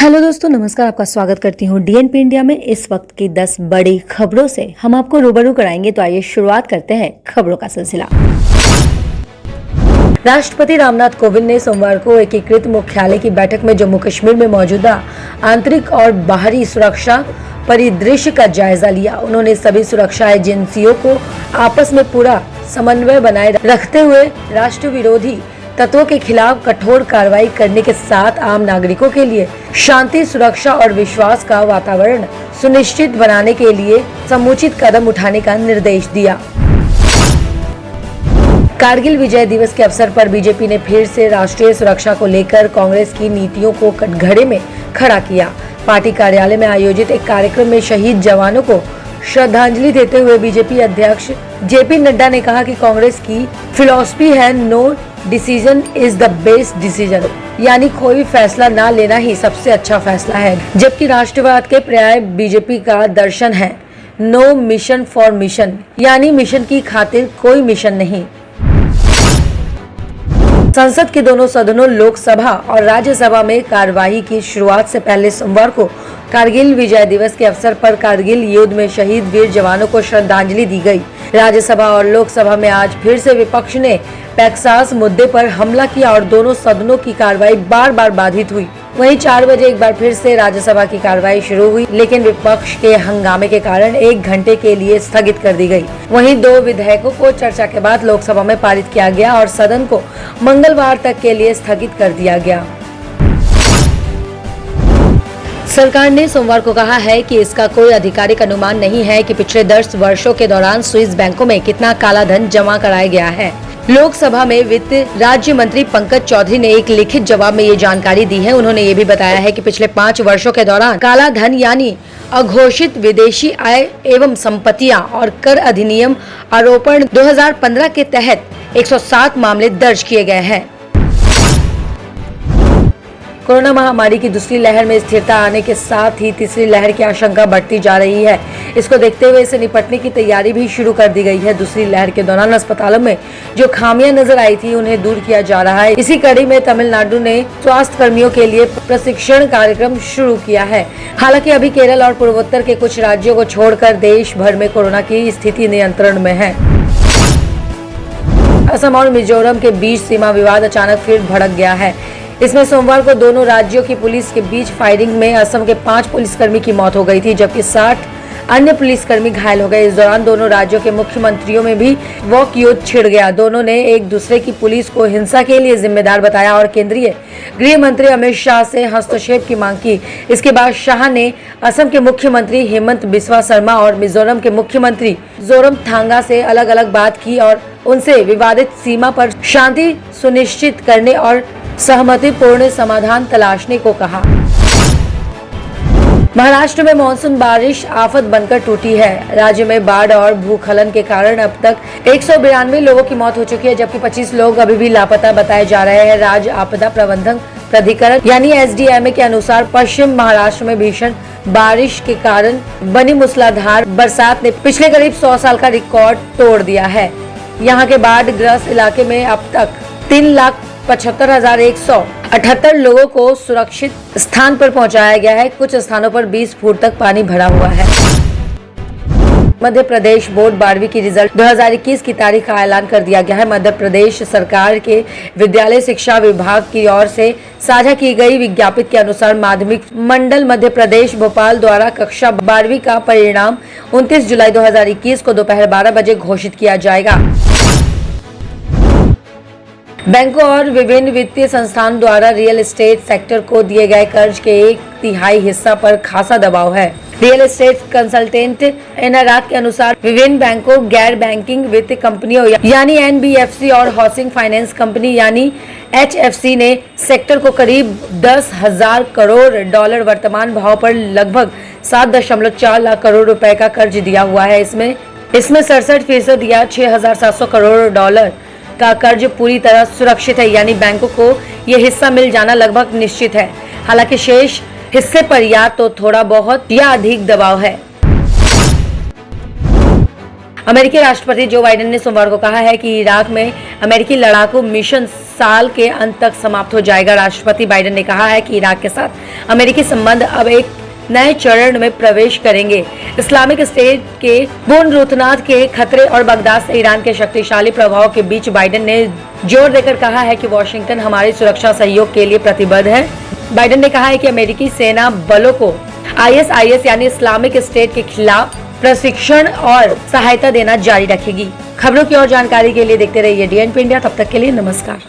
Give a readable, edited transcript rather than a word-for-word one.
Hello दोस्तों, नमस्कार। आपका स्वागत करती हूँ डीएनपी इंडिया में। इस वक्त की 10 बड़ी खबरों से हम आपको रूबरू कराएंगे। तो आइए शुरुआत करते हैं खबरों का सिलसिला। राष्ट्रपति रामनाथ कोविंद ने सोमवार को एकीकृत मुख्यालय की बैठक में जम्मू कश्मीर में मौजूदा आंतरिक और बाहरी सुरक्षा परिदृश्य का जायजा लिया। उन्होंने सभी सुरक्षा एजेंसियों को आपस में पूरा समन्वय बनाए रखते हुए राष्ट्र विरोधी तत्वों के खिलाफ कठोर कार्रवाई करने के साथ आम नागरिकों के लिए शांति, सुरक्षा और विश्वास का वातावरण सुनिश्चित बनाने के लिए समुचित कदम उठाने का निर्देश दिया। कारगिल विजय दिवस के अवसर पर बीजेपी ने फिर से राष्ट्रीय सुरक्षा को लेकर कांग्रेस की नीतियों को कटघरे में खड़ा किया। पार्टी कार्यालय में आयोजित एक कार्यक्रम में शहीद जवानों को श्रद्धांजलि देते हुए बीजेपी अध्यक्ष जेपी नड्डा ने कहा कि कांग्रेस की फिलॉसफी है no decision is the best decision, यानी कोई फैसला ना लेना ही सबसे अच्छा फैसला है। जबकि राष्ट्रवाद के पर्याय बीजेपी का दर्शन है नो मिशन फॉर मिशन, यानी मिशन की खातिर कोई मिशन नहीं। संसद के दोनों सदनों लोकसभा और राज्यसभा में कार्यवाही की शुरुआत से पहले सोमवार को कारगिल विजय दिवस के अवसर पर कारगिल युद्ध में शहीद वीर जवानों को श्रद्धांजलि दी गई। राज्यसभा और लोकसभा में आज फिर से विपक्ष ने पैक्सास मुद्दे पर हमला किया और दोनों सदनों की कार्रवाई बार बार बाधित हुई। वहीं 4 बजे एक बार फिर से राज्यसभा की कार्रवाई शुरू हुई, लेकिन विपक्ष के हंगामे के कारण 1 घंटे के लिए स्थगित कर दी गई। वहीं 2 विधेयकों को चर्चा के बाद लोकसभा में पारित किया गया और सदन को मंगलवार तक के लिए स्थगित कर दिया गया। सरकार ने सोमवार को कहा है कि इसका कोई आधिकारिक अनुमान नहीं है कि पिछले 10 वर्षों के दौरान स्विस बैंकों में कितना काला धन जमा कराया गया है। लोकसभा में वित्त राज्य मंत्री पंकज चौधरी ने एक लिखित जवाब में ये जानकारी दी है। उन्होंने ये भी बताया है कि पिछले 5 वर्षों के दौरान काला धन यानी अघोषित विदेशी आय एवं संपत्तियां और कर अधिनियम आरोपण 2015 के तहत 107 मामले दर्ज किए गए हैं। कोरोना महामारी की दूसरी लहर में स्थिरता आने के साथ ही तीसरी लहर की आशंका बढ़ती जा रही है। इसको देखते हुए इसे निपटने की तैयारी भी शुरू कर दी गई है। दूसरी लहर के दौरान अस्पतालों में जो खामियां नजर आई थी उन्हें दूर किया जा रहा है। इसी कड़ी में तमिलनाडु ने स्वास्थ्य कर्मियों के लिए प्रशिक्षण कार्यक्रम शुरू किया है। हालांकि अभी केरल और पूर्वोत्तर के कुछ राज्यों को छोड़कर देश भर में कोरोना की स्थिति नियंत्रण में है। असम और मिजोरम के बीच सीमा विवाद अचानक फिर भड़क गया है। इसमें सोमवार को दोनों राज्यों की पुलिस के बीच फायरिंग में असम के 5 पुलिसकर्मी की मौत हो गई थी, जबकि 60 अन्य पुलिसकर्मी घायल हो गए। इस दौरान दोनों राज्यों के मुख्यमंत्रियों में भी वाक युद्ध छिड़ गया। दोनों ने एक दूसरे की पुलिस को हिंसा के लिए जिम्मेदार बताया और केंद्रीय गृह मंत्री अमित शाह से हस्तक्षेप की मांग की। इसके बाद शाह ने असम के मुख्यमंत्री हेमंत बिस्वा शर्मा और मिजोरम के मुख्यमंत्री जोरमथांगा से अलग अलग बात की और उनसे विवादित सीमा पर शांति सुनिश्चित करने और सहमतिपूर्ण समाधान तलाशने को कहा। महाराष्ट्र में मानसून बारिश आफत बनकर टूटी है। राज्य में बाढ़ और भूस्खलन के कारण अब तक 192 लोगों की मौत हो चुकी है, जबकि 25 लोग अभी भी लापता बताए जा रहे हैं। राज्य आपदा प्रबंधन प्राधिकरण यानी एसडीएमए के अनुसार पश्चिम महाराष्ट्र में भीषण बारिश के कारण बनी मूसलाधार बरसात ने पिछले करीब 100 साल का रिकॉर्ड तोड़ दिया है। यहाँ के बाढ़ ग्रस्त इलाके में अब तक 3,75,178 लोगों को सुरक्षित स्थान पर पहुंचाया गया है। कुछ स्थानों पर 20 फुट तक पानी भरा हुआ है। मध्य प्रदेश बोर्ड 12वीं की रिजल्ट 2021 की तारीख का ऐलान कर दिया गया है। मध्य प्रदेश सरकार के विद्यालय शिक्षा विभाग की ओर से साझा की गई विज्ञप्ति के अनुसार माध्यमिक मंडल मध्य प्रदेश भोपाल द्वारा कक्षा 12वीं का परिणाम 29 जुलाई 2021 को दोपहर 12 बजे घोषित किया जाएगा। बैंकों और विभिन्न वित्तीय संस्थान द्वारा रियल एस्टेट सेक्टर को दिए गए कर्ज के 1/3 हिस्सा पर खासा दबाव है। रियल एस्टेट कंसल्टेंट एनआरआर के अनुसार विभिन्न बैंकों, गैर बैंकिंग वित्तीय कंपनियों यानी एनबीएफसी और हाउसिंग फाइनेंस कंपनी यानी एचएफसी ने सेक्टर को करीब 10,000 करोड़ डॉलर वर्तमान भाव पर लगभग 7.4 लाख करोड़ रुपए का कर्ज दिया हुआ है। इसमें 67% या 6,700 करोड़ डॉलर का कर्ज पूरी तरह सुरक्षित है, यानी बैंकों को यह हिस्सा मिल जाना लगभग निश्चित है। हालांकि शेष हिस्से पर या तो थोड़ा बहुत या अधिक दबाव है। अमेरिकी राष्ट्रपति जो बाइडेन ने सोमवार को कहा है कि इराक में अमेरिकी लड़ाकू मिशन साल के अंत तक समाप्त हो जाएगा। राष्ट्रपति बाइडेन ने कहा है कि इराक के साथ अमेरिकी संबंध अब एक नए चरण में प्रवेश करेंगे। इस्लामिक स्टेट के बुनरुतनाथ के खतरे और बगदाद से ईरान के शक्तिशाली प्रभाव के बीच बाइडेन ने जोर देकर कहा है कि वॉशिंगटन हमारी सुरक्षा सहयोग के लिए प्रतिबद्ध है। बाइडेन ने कहा है कि अमेरिकी सेना बलों को ISIS यानी इस्लामिक स्टेट के खिलाफ प्रशिक्षण और सहायता देना जारी रखेगी। खबरों की और जानकारी के लिए देखते रहिए DNP इंडिया। तब तक के लिए नमस्कार।